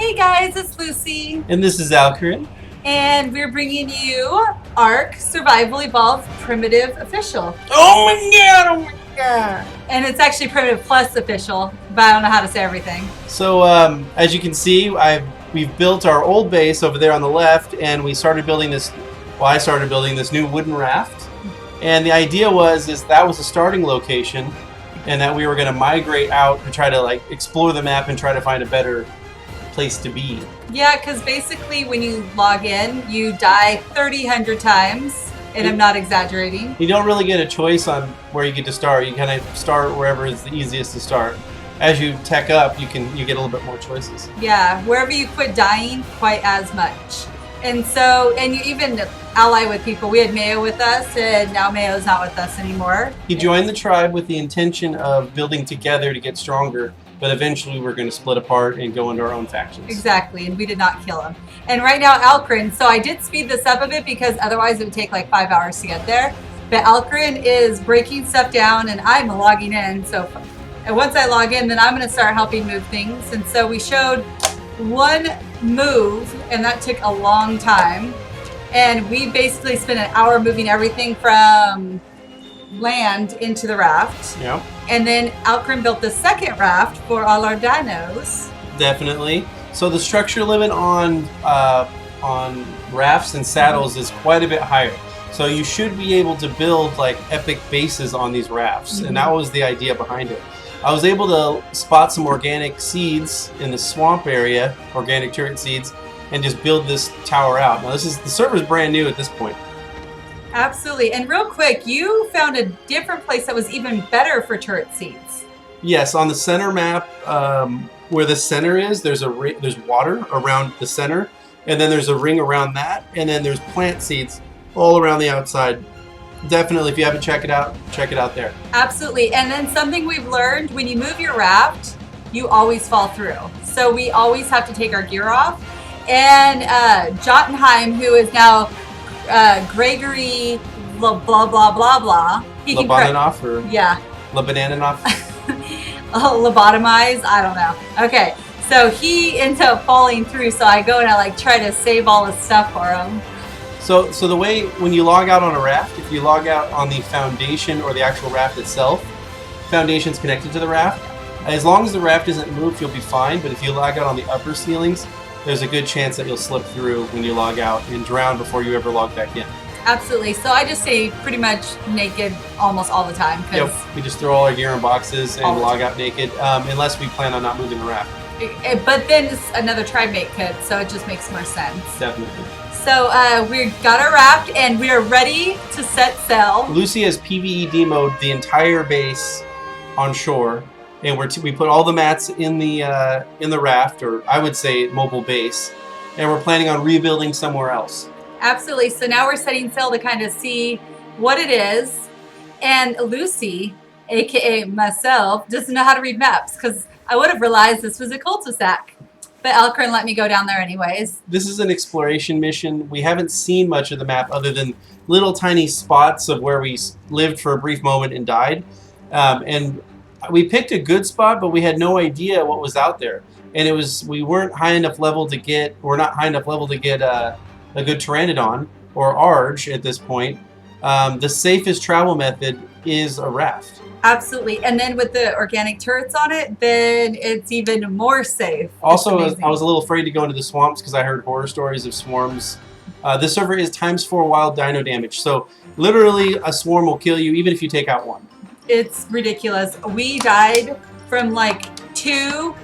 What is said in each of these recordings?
Hey guys, it's Lucy. And this is Alcarin. And we're bringing you ARK Survival Evolved Primitive Official. Oh my god! And it's actually Primitive Plus Official, but I don't know how to say everything. So as you can see, we've built our old base over there on the left, and we started building this. Well, I started building this new wooden raft, and the idea was that was the starting location, and that we were going to migrate out and try to explore the map and try to find a better place to be. Yeah, because basically when you log in, you die 100 times, and I'm not exaggerating. You don't really get a choice on where you get to start. You kind of start wherever is the easiest to start. As you tech up, you get a little bit more choices. Yeah, wherever you quit dying quite as much. And so, and you even ally with people. We had Mayo with us, and now Mayo's not with us anymore. He joined the tribe with the intention of building together to get stronger, but eventually we're going to split apart and go into our own factions. Exactly, and we did not kill him. And right now, Alcarins, so I did speed this up a bit because otherwise it would take like 5 hours to get there. But Alcarin is breaking stuff down, and I'm logging in. So and once I log in, then I'm going to start helping move things. And so we showed one move, and that took a long time. And we basically spent an hour moving everything from land into the raft. Yeah. And then Alcarin built the second raft for all our dinos. Definitely. So the structure limit on rafts and saddles is quite a bit higher. So you should be able to build like epic bases on these rafts, and that was the idea behind it. I was able to spot some organic seeds in the swamp area, organic turret seeds, and just build this tower out. Now the server's brand new at this point. Absolutely. And real quick, you found a different place that was even better for turret seeds. Yes, on the center map, where the center is, there's water around the center, and then there's a ring around that, and then there's plant seeds all around the outside. Definitely, if you haven't check it out there. Absolutely. And then something we've learned, when you move your raft, you always fall through. So we always have to take our gear off. And Jotunheim, who is now Gregory blah blah blah blah blah. Labananoff or yeah. Labananoff? Lobotomize? I don't know. Okay. So he ends up falling through, so I go and I try to save all his stuff for him. So the way, when you log out on a raft, if you log out on the foundation or the actual raft itself, foundation's connected to the raft. As long as the raft isn't moved, you'll be fine, but if you log out on the upper ceilings, there's a good chance that you'll slip through when you log out and drown before you ever log back in. Absolutely. So I just stay pretty much naked almost all the time. Yep. We just throw all our gear in boxes and log out naked, unless we plan on not moving the raft. But then another tribe mate could, so it just makes more sense. Definitely. So we got our raft and we are ready to set sail. Lucy has PvE demoed the entire base on shore, and we put all the mats in the raft, or I would say mobile base, and we're planning on rebuilding somewhere else. Absolutely. So now we're setting sail to kind of see what it is. And Lucy, aka myself, doesn't know how to read maps because I would have realized this was a cul-de-sac. But Alcarin let me go down there anyways. This is an exploration mission. We haven't seen much of the map other than little tiny spots of where we lived for a brief moment and died. And we picked a good spot, but we had no idea what was out there. And we weren't high enough level to get, we're not high enough level to get a good Pteranodon or Arge at this point. The safest travel method is a raft. Absolutely. And then with the organic turrets on it, then it's even more safe. Also, I was a little afraid to go into the swamps because I heard horror stories of swarms. This server is ×4 wild dino damage. So literally a swarm will kill you even if you take out one. It's ridiculous. We died from 2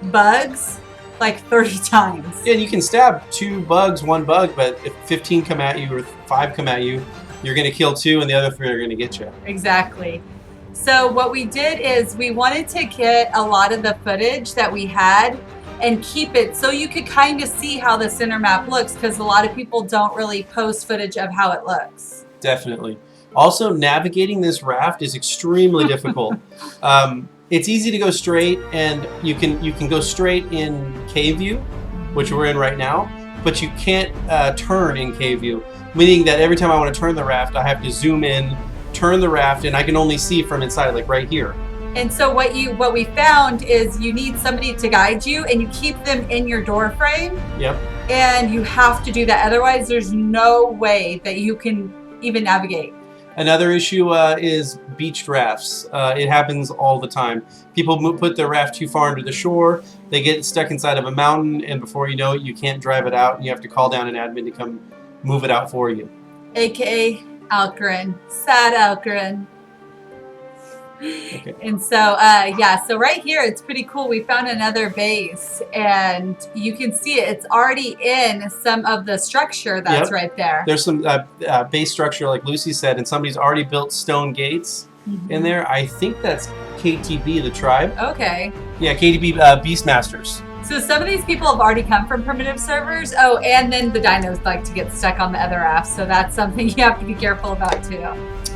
bugs 30 times. Yeah, you can stab 2 bugs, 1 bug, but if 15 come at you or 5 come at you, you're going to kill 2 and the other 3 are going to get you. Exactly. So what we did is we wanted to get a lot of the footage that we had and keep it so you could kind of see how the center map looks, because a lot of people don't really post footage of how it looks. Definitely. Also, navigating this raft is extremely difficult. It's easy to go straight, and you can go straight in cave view, which we're in right now, but you can't turn in cave view, meaning that every time I want to turn the raft, I have to zoom in, turn the raft, and I can only see from inside, like right here. And so what we found is you need somebody to guide you, and you keep them in your door frame. Yep. And you have to do that. Otherwise, there's no way that you can even navigate. Another issue is beached rafts. It happens all the time. People put their raft too far into the shore. They get stuck inside of a mountain, and before you know it, you can't drive it out, and you have to call down an admin to come move it out for you. AKA Alcarin. Sad Alcarin. Okay. And so, yeah, so right here, it's pretty cool. We found another base, and you can see it. It's already in some of the structure that's right there. There's some base structure, like Lucy said, and somebody's already built stone gates in there. I think that's KTB, the tribe. Okay. Yeah, KTB Beastmasters. So some of these people have already come from primitive servers. Oh, and then the dinos like to get stuck on the other rafts, so that's something you have to be careful about too.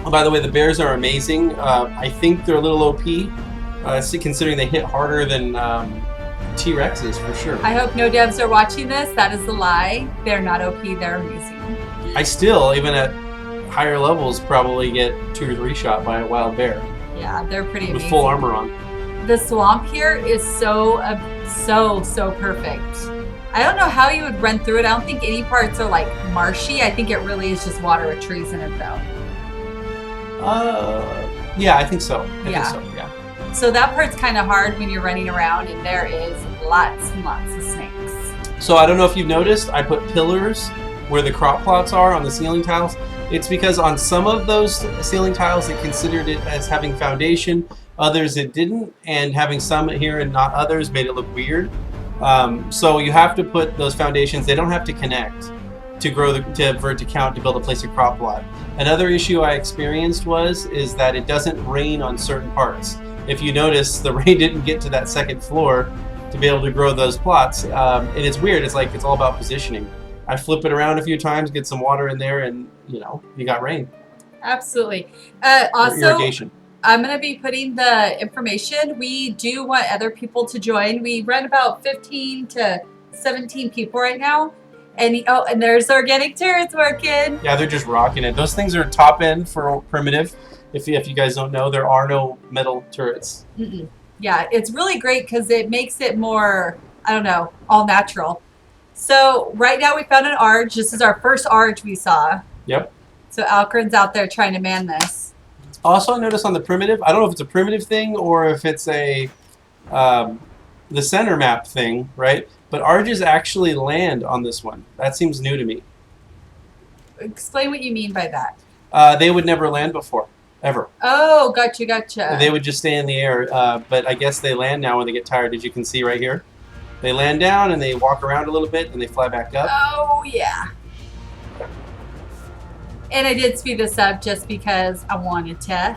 Oh, by the way, the bears are amazing. I think they're a little OP, considering they hit harder than T-Rexes for sure. I hope no devs are watching this. That is a lie. They're not OP. They're amazing. I still, even at higher levels, probably get 2 or 3 shot by a wild bear. Yeah, they're pretty amazing. With full armor on. The swamp here is so perfect. I don't know how you would run through it. I don't think any parts are like marshy. I think it really is just water with trees in it though. Yeah, I think so. I think so, yeah. So that part's kind of hard when you're running around, and there is lots and lots of snakes. So I don't know if you've noticed, I put pillars where the crop plots are on the ceiling tiles. It's because on some of those ceiling tiles, it considered it as having foundation. Others it didn't, and having some here and not others made it look weird. So you have to put those foundations. They don't have to connect to grow for it to count to build a place of crop plot. Another issue I experienced is that it doesn't rain on certain parts. If you notice, the rain didn't get to that second floor to be able to grow those plots. And it's weird. It's like it's all about positioning. I flip it around a few times, get some water in there, and you got rain. Absolutely. Also, irrigation. I'm going to be putting the information. We do want other people to join. We run about 15 to 17 people right now. And and there's organic turrets working. Yeah, they're just rocking it. Those things are top end for primitive. If you guys don't know, there are no metal turrets. Yeah, it's really great because it makes it more, I don't know, all natural. So right now we found an arch. This is our first arch we saw. Yep. So Alcarin's out there trying to man this. Also, I noticed on the primitive, I don't know if it's a primitive thing or if it's a the center map thing, right? But arches actually land on this one. That seems new to me. Explain what you mean by that. They would never land before, ever. Oh, gotcha. They would just stay in the air, but I guess they land now when they get tired. As you can see right here. They land down and they walk around a little bit and they fly back up. Oh, yeah. And I did speed this up just because I wanted to.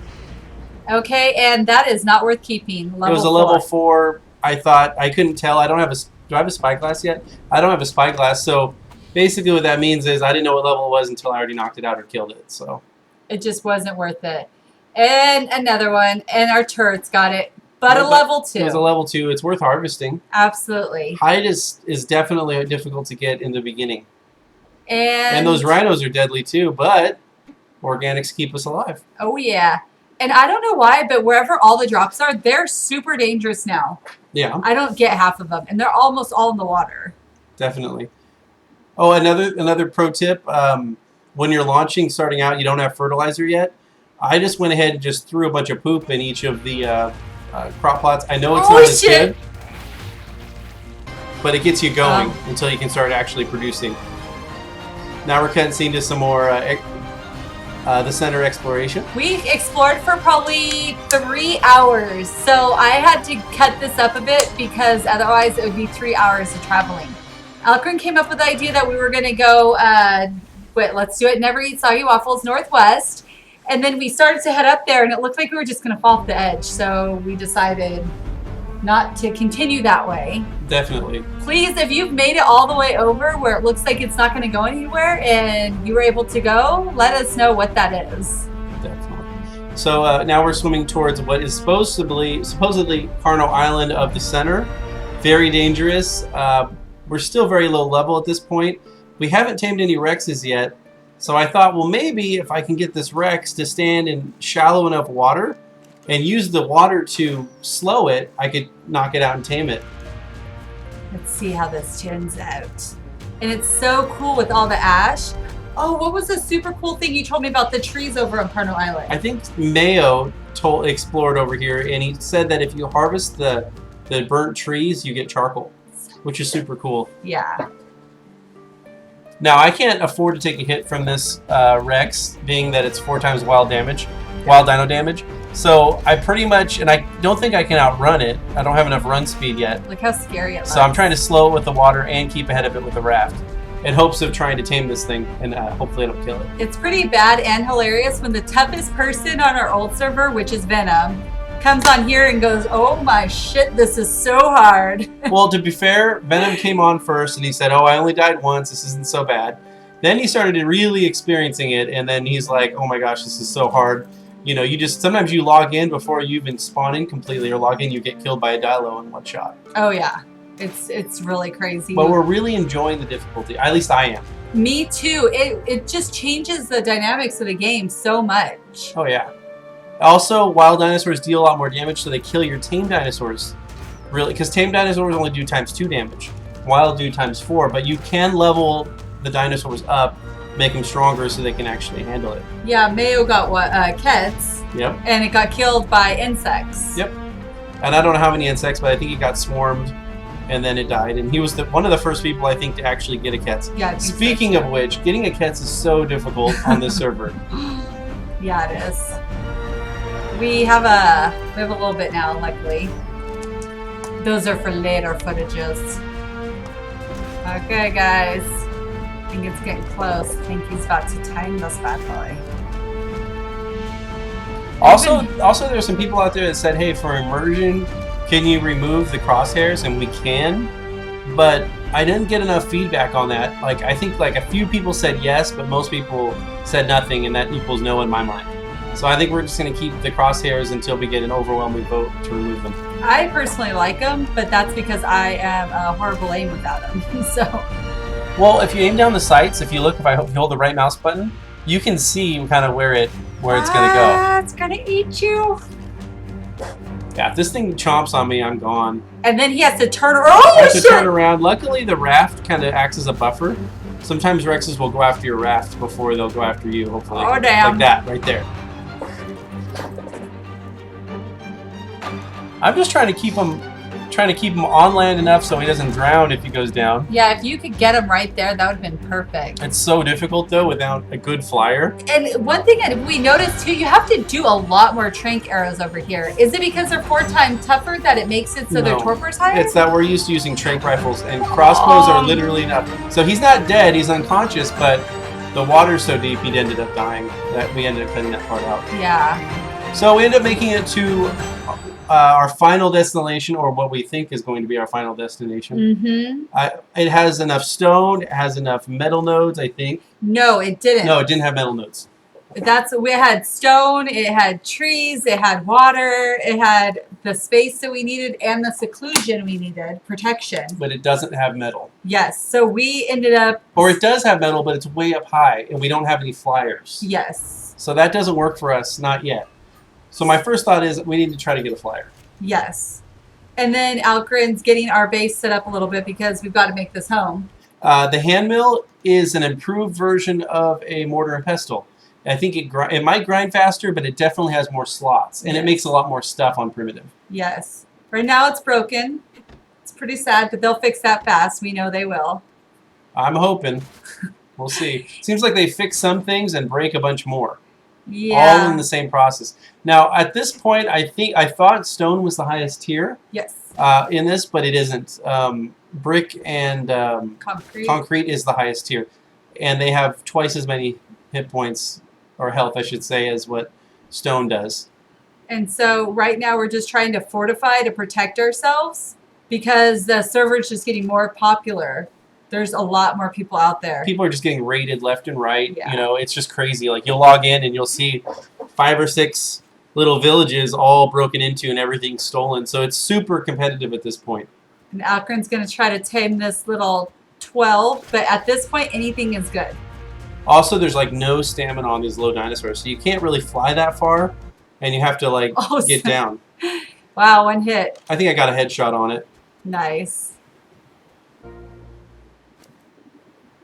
Okay, and that is not worth keeping. Level it was a level 4. I thought, I couldn't tell. I don't have do I have a spyglass yet? I don't have a spyglass, so basically what that means is I didn't know what level it was until I already knocked it out or killed it. So it just wasn't worth it. And another one, and our turrets got it, but a level 2. It was a level 2. It's worth harvesting. Absolutely. Hide is definitely difficult to get in the beginning. And those rhinos are deadly too, but organics keep us alive. Oh yeah. And I don't know why, but wherever all the drops are, they're super dangerous now. Yeah. I don't get half of them, and they're almost all in the water. Definitely. Oh, another pro tip: when you're launching, starting out, you don't have fertilizer yet. I just went ahead and just threw a bunch of poop in each of the crop plots. I know it's not as good, but it gets you going until you can start actually producing. Now we're cutting to some more the center exploration. We explored for probably 3 hours, so I had to cut this up a bit because otherwise it would be 3 hours of traveling. Alcarin came up with the idea that we were going to go, let's do it, Never Eat Soggy Waffles Northwest, and then we started to head up there, and it looked like we were just going to fall off the edge, so we decided not to continue that way. Definitely. Please, if you've made it all the way over where it looks like it's not going to go anywhere and you were able to go, let us know what that is. Definitely. So now we're swimming towards what is supposedly Carno Island of the center. Very dangerous. We're still very low level at this point. We haven't tamed any Rexes yet. So I thought, well, maybe if I can get this Rex to stand in shallow enough water and use the water to slow it, I could knock it out and tame it. Let's see how this turns out. And it's so cool with all the ash. Oh, what was the super cool thing you told me about the trees over on Carno Island? I think Mayo explored over here, and he said that if you harvest the burnt trees, you get charcoal, which is super cool. Yeah. Now, I can't afford to take a hit from this Rex, being that it's 4 times wild dino damage. So I pretty much, and I don't think I can outrun it. I don't have enough run speed yet. Look how scary it looks. So I'm trying to slow it with the water and keep ahead of it with the raft, in hopes of trying to tame this thing, and hopefully it'll kill it. It's pretty bad and hilarious when the toughest person on our old server, which is Venom, comes on here and goes, oh my shit, this is so hard. Well, to be fair, Venom came on first and he said, oh, I only died once, this isn't so bad. Then he started really experiencing it, and then he's like, oh my gosh, this is so hard. You know, sometimes you log in before you even spawn in completely, or log in, you get killed by a Dilo in 1 shot. Oh yeah, it's really crazy. But we're really enjoying the difficulty, at least I am. Me too. It just changes the dynamics of the game so much. Oh yeah. Also, wild dinosaurs deal a lot more damage, so they kill your tame dinosaurs. Really, because tame dinosaurs only do ×2 damage. Wild do ×4, but you can level the dinosaurs up, make them stronger so they can actually handle it. Yeah, Mayo got what? Kets. Yep. And it got killed by insects. Yep. And I don't know how many insects, but I think he got swarmed, and then it died. And he was one of the first people, I think, to actually get a Kets. Yeah. Speaking of which, getting a Kets is so difficult on this server. Yeah, it is. We have a little bit now, luckily. Those are for later footages. Okay, guys. I think it's getting close. I think he's about to tame this bad boy. Also, there's some people out there that said, hey, for immersion, can you remove the crosshairs? And we can, but I didn't get enough feedback on that. Like, I think like a few people said yes, but most people said nothing, and that equals no in my mind. So I think we're just going to keep the crosshairs until we get an overwhelming vote to remove them. I personally like them, but that's because I am a horrible aim without them. So. Well, if you aim down the sights, if you hold the right mouse button, you can see kind of where it's going to go. It's going to eat you. Yeah, if this thing chomps on me, I'm gone. And then he has to turn around. I have to turn around. Luckily, the raft kind of acts as a buffer. Sometimes Rexes will go after your raft before they'll go after you, hopefully. Oh, damn. Like that, right there. I'm just trying to keep him on land enough so he doesn't drown if he goes down. Yeah, if you could get him right there, that would have been perfect. It's so difficult, though, without a good flyer. And one thing that we noticed, too, you have to do a lot more trank arrows over here. Is it because they're 4 times tougher that it makes it so their torpor's higher? It's that we're used to using trank rifles, and crossbows are literally not. So he's not dead, he's unconscious, but the water's so deep he ended up dying that we ended up cutting that part out. Yeah. So we ended up making it to our final destination, or what we think is going to be our final destination. Mm-hmm. It has enough stone, it has enough metal nodes, I think. No, it didn't. No, it didn't have metal nodes. We had stone, it had trees, it had water, it had the space that we needed and the seclusion we needed, protection. But it doesn't have metal. Yes, so we ended up... Or it does have metal, but it's way up high, and we don't have any flyers. Yes. So that doesn't work for us, not yet. So my first thought is we need to try to get a flyer. Yes. And then Alcarins getting our base set up a little bit because we've got to make this home. The hand mill is an improved version of a mortar and pestle. I think it might grind faster, but it definitely has more slots, and it makes a lot more stuff on primitive. Yes. Right now it's broken. It's pretty sad, but they'll fix that fast. We know they will. I'm hoping. We'll see. Seems like they fix some things and break a bunch more. Yeah. All in the same process. Now, at this point, I thought stone was the highest tier. Yes. In this, but it isn't. Brick and concrete is the highest tier, and they have twice as many hit points, or health, I should say, as what stone does. And so right now we're just trying to fortify to protect ourselves because the server is just getting more popular. There's a lot more people out there. People are just getting raided left and right. Yeah. You know, it's just crazy. Like, you'll log in and you'll see 5 or 6 little villages all broken into and everything stolen. So it's super competitive at this point. And Alcarin's going to try to tame this little 12, but at this point, anything is good. Also, there's like no stamina on these low dinosaurs, so you can't really fly that far. and you have to like get down. Wow, one hit. I think I got a headshot on it. Nice.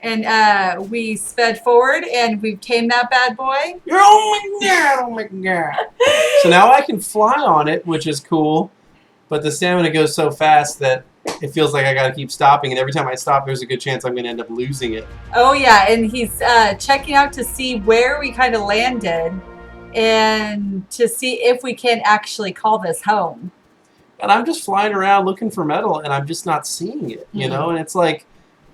And we sped forward, and we've tamed that bad boy. Oh my god! Oh my god! So now I can fly on it, which is cool. But the stamina goes so fast that it feels like I got to keep stopping. And every time I stop, there's a good chance I'm going to end up losing it. Oh yeah, and he's checking out to see where we kind of landed, and to see if we can actually call this home. And I'm just flying around looking for metal, and I'm just not seeing it. You know, and it's like.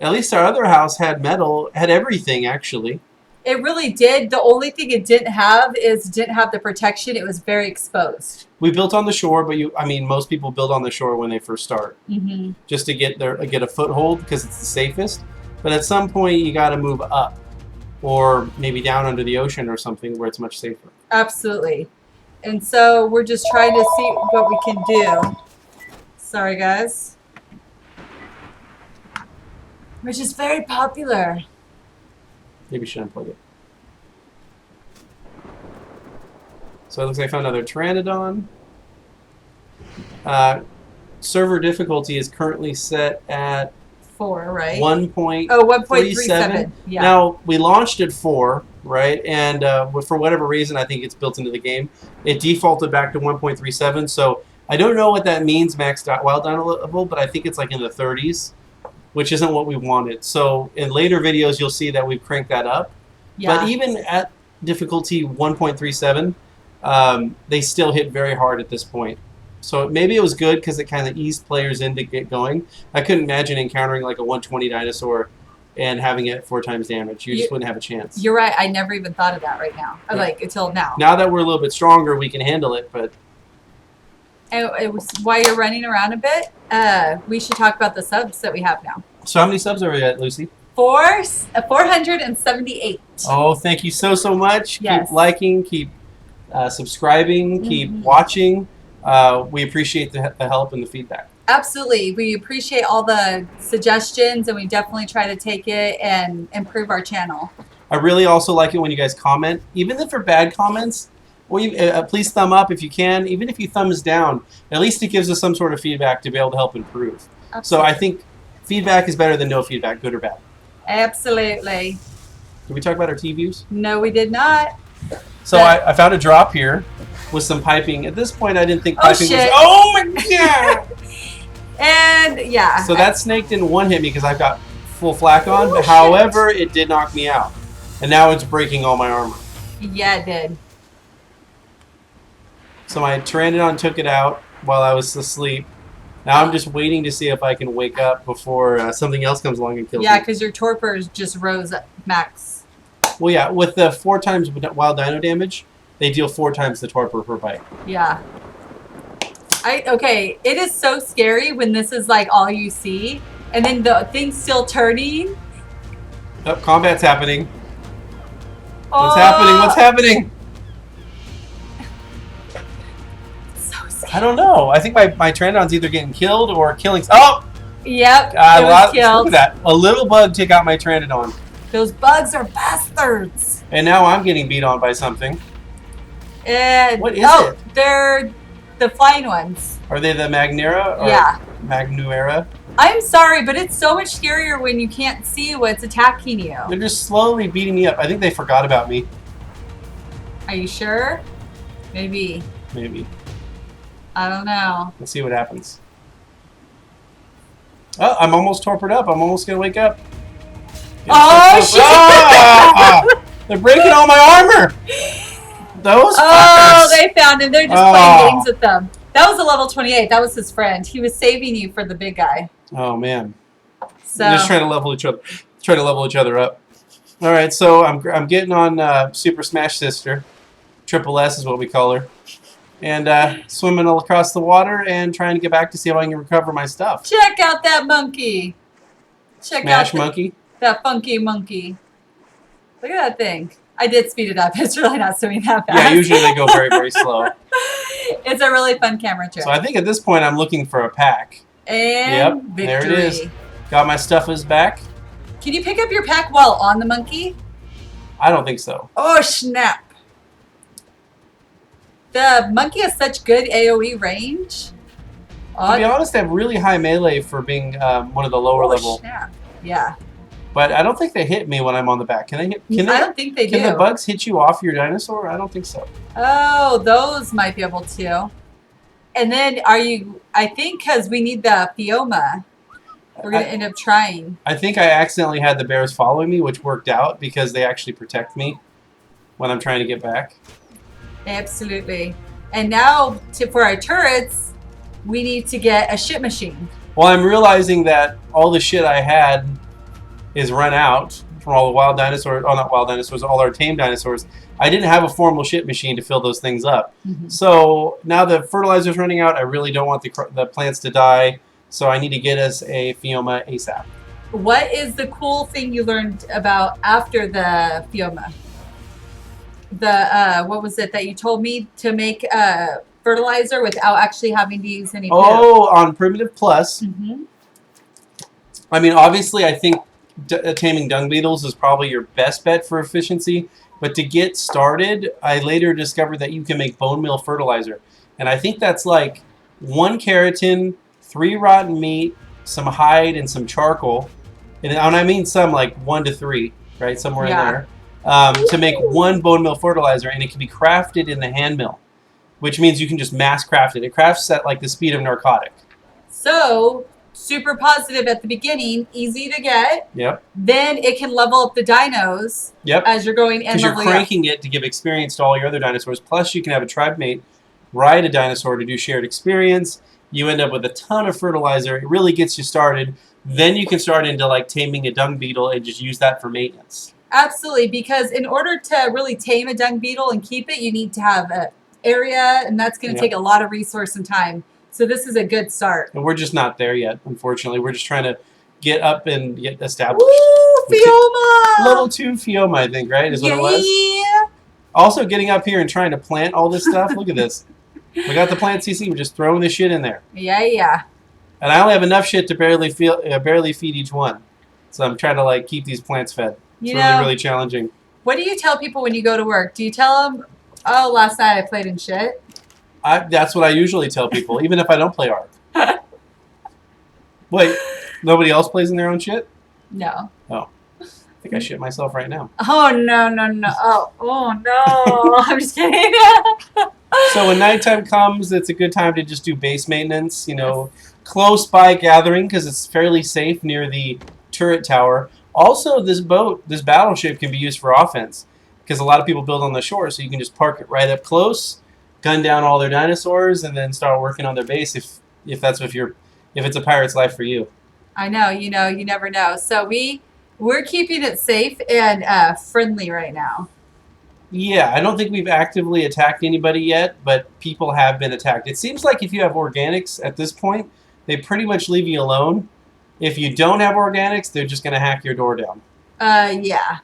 At least our other house had metal, had everything, actually. It really did. The only thing it didn't have is it didn't have the protection. It was very exposed. We built on the shore, but most people build on the shore when they first start. Just to get a foothold, because it's the safest. But at some point, you got to move up. Or maybe down under the ocean or something where it's much safer. Absolutely. And so we're just trying to see what we can do. Sorry, guys. Which is very popular. Maybe we should unplug it. So it looks like I found another Pteranodon. Server difficulty is currently set at 4, right? 1.37. Yeah. Now, we launched at 4, right? And for whatever reason, I think it's built into the game. It defaulted back to 1.37. So I don't know what that means, max wild dino level, but I think it's like in the 30s. Which isn't what we wanted. So in later videos, you'll see that we've cranked that up. Yeah. But even at difficulty 1.37, they still hit very hard at this point. So maybe it was good because it kind of eased players in to get going. I couldn't imagine encountering like a 120 dinosaur and having it 4 times damage. You just wouldn't have a chance. You're right. I never even thought of that right now. Yeah. Like until now. Now that we're a little bit stronger, we can handle it. But it was, while you're running around a bit, we should talk about the subs that we have now. So how many subs are we at, Lucy? 478. Oh, thank you so much. Yes. Keep liking, keep subscribing, keep watching. We appreciate the help and the feedback. Absolutely. We appreciate all the suggestions, and we definitely try to take it and improve our channel. I really also like it when you guys comment, even if they're bad comments. Please thumb up if you can. Even if you thumbs down, at least it gives us some sort of feedback to be able to help improve. Absolutely. So I think feedback is better than no feedback, good or bad. Absolutely. Did we talk about our T-views? No, we did not. So I found a drop here with some piping. At this point, I didn't think piping was... Oh my god! And yeah. So that snake didn't one-hit me because I've got full flak on. But however, it did knock me out. And now it's breaking all my armor. Yeah, it did. So my Pteranodon took it out while I was asleep. Now I'm just waiting to see if I can wake up before something else comes along and kills me. Yeah, because your torpors just rose max. Well, yeah, with the 4 times wild dino damage, they deal 4 times the torpor per bite. Yeah. Okay, it is so scary when this is like all you see, and then the thing's still turning. Oh, combat's happening. What's happening? What's happening? I don't know. I think my Pteranodon's either getting killed or killing... Oh! Yep, it was killed. Look at that. A little bug took out my Pteranodon. Those bugs are bastards. And now I'm getting beat on by something. And what is it? They're the flying ones. Are they the Magnera? Or yeah. Magnuera? I'm sorry, but it's so much scarier when you can't see what's attacking you. They're just slowly beating me up. I think they forgot about me. Are you sure? Maybe. Maybe. I don't know. Let's see what happens. Oh, I'm almost torpored up. I'm almost going to wake up. Oh, shit! They're breaking all my armor! Those fuckers! They found him. They're just playing games with them. That was a level 28. That was his friend. He was saving you for the big guy. Oh, man. So just trying to level each other up. All right, so I'm getting on Super Smash Sister. Triple S is what we call her. And swimming all across the water and trying to get back to see if I can recover my stuff. Check out that monkey. Smash monkey? That funky monkey. Look at that thing. I did speed it up. It's really not swimming that fast. Yeah, usually they go very, very slow. It's a really fun camera trick. So I think at this point I'm looking for a pack. And victory. There it is. Got my stuff is back. Can you pick up your pack while on the monkey? I don't think so. Oh, snap. The monkey has such good AoE range. To be honest, they have really high melee for being one of the lower level. Snap. Yeah. But I don't think they hit me when I'm on the back. Can they hit? Can they? I don't think they do. Can the bugs hit you off your dinosaur? I don't think so. Oh, those might be able to. And then I think because we need the Fioma, we're going to end up trying. I think I accidentally had the bears following me, which worked out because they actually protect me when I'm trying to get back. Absolutely. And now for our turrets, we need to get a ship machine. Well, I'm realizing that all the shit I had is run out from all the wild dinosaurs. Oh, not wild dinosaurs, all our tame dinosaurs. I didn't have a formal ship machine to fill those things up. Mm-hmm. So now the fertilizer's running out. I really don't want the plants to die. So I need to get us a Fioma ASAP. What is the cool thing you learned about after the Fioma? What was it that you told me to make fertilizer without actually having to use any poo? Oh, on Primitive Plus. Mm-hmm. I mean, obviously, I think taming dung beetles is probably your best bet for efficiency. But to get started, I later discovered that you can make bone meal fertilizer. And I think that's like 1 keratin, 3 rotten meat, some hide, and some charcoal. And I mean some like 1 to 3, right? Somewhere in there. To make 1 bone meal fertilizer. And it can be crafted in the hand mill. Which means you can just mass craft it. It crafts at like the speed of narcotic. So, super positive at the beginning, easy to get. Yep. Then it can level up the dinos as you're going and because you're cranking it to give experience to all your other dinosaurs. Plus, you can have a tribe mate ride a dinosaur to do shared experience. You end up with a ton of fertilizer. It really gets you started. Then you can start into like taming a dung beetle and just use that for maintenance. Absolutely, because in order to really tame a dung beetle and keep it, you need to have an area, and that's going to take a lot of resource and time. So this is a good start. And we're just not there yet, unfortunately. We're just trying to get up and get established. Woo, Fioma! Level 2 Fioma, I think, right? Is what it was? Yeah. Also, getting up here and trying to plant all this stuff. Look at this. We got the plant CC. We're just throwing this shit in there. Yeah. And I only have enough shit to barely feed each one. So I'm trying to like keep these plants fed. It's really challenging. What do you tell people when you go to work? Do you tell them, oh, last night I played in shit? That's what I usually tell people, even if I don't play ARK. Wait, nobody else plays in their own shit? No. Oh. I think I shit myself right now. Oh, no. Oh, no. I'm just kidding. So when nighttime comes, it's a good time to just do base maintenance, close by gathering because it's fairly safe near the turret tower. Also, this battleship can be used for offense because a lot of people build on the shore, so you can just park it right up close, gun down all their dinosaurs, and then start working on their base if it's a pirate's life for you. I know, you never know. So we're keeping it safe and friendly right now. Yeah, I don't think we've actively attacked anybody yet, but people have been attacked. It seems like if you have organics at this point, they pretty much leave you alone. If you don't have organics, they're just going to hack your door down. Yeah.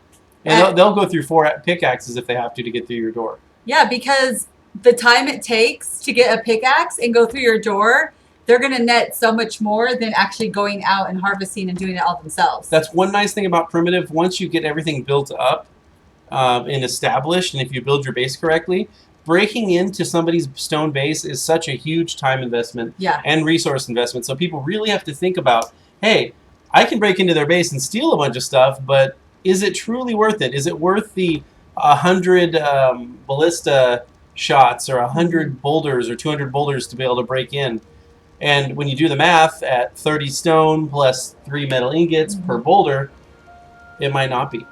And they'll go through 4 pickaxes if they have to get through your door. Yeah, because the time it takes to get a pickaxe and go through your door, they're going to net so much more than actually going out and harvesting and doing it all themselves. That's one nice thing about Primitive. Once you get everything built up and established, and if you build your base correctly, breaking into somebody's stone base is such a huge time investment and resource investment. So people really have to think about, hey, I can break into their base and steal a bunch of stuff, but is it truly worth it? Is it worth the 100 ballista shots or 100 boulders or 200 boulders to be able to break in? And when you do the math at 30 stone plus 3 metal ingots per boulder, it might not be.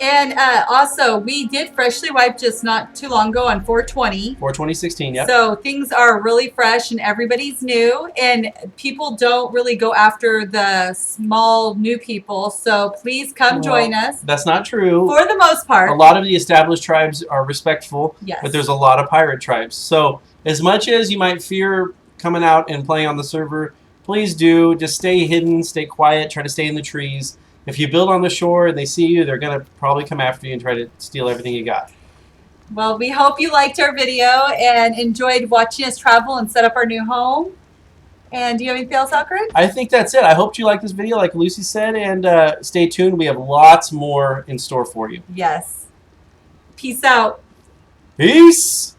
And also, we did freshly wipe just not too long ago on 420. 42016, yeah. So things are really fresh and everybody's new. And people don't really go after the small new people. So please come join us. That's not true. For the most part. A lot of the established tribes are respectful. Yes. But there's a lot of pirate tribes. So as much as you might fear coming out and playing on the server, please do. Just stay hidden, stay quiet, try to stay in the trees. If you build on the shore and they see you, they're going to probably come after you and try to steal everything you got. Well, we hope you liked our video and enjoyed watching us travel and set up our new home. And do you have anything else, Alcarin? I think that's it. I hope you liked this video, like Lucy said, and stay tuned. We have lots more in store for you. Yes. Peace out. Peace!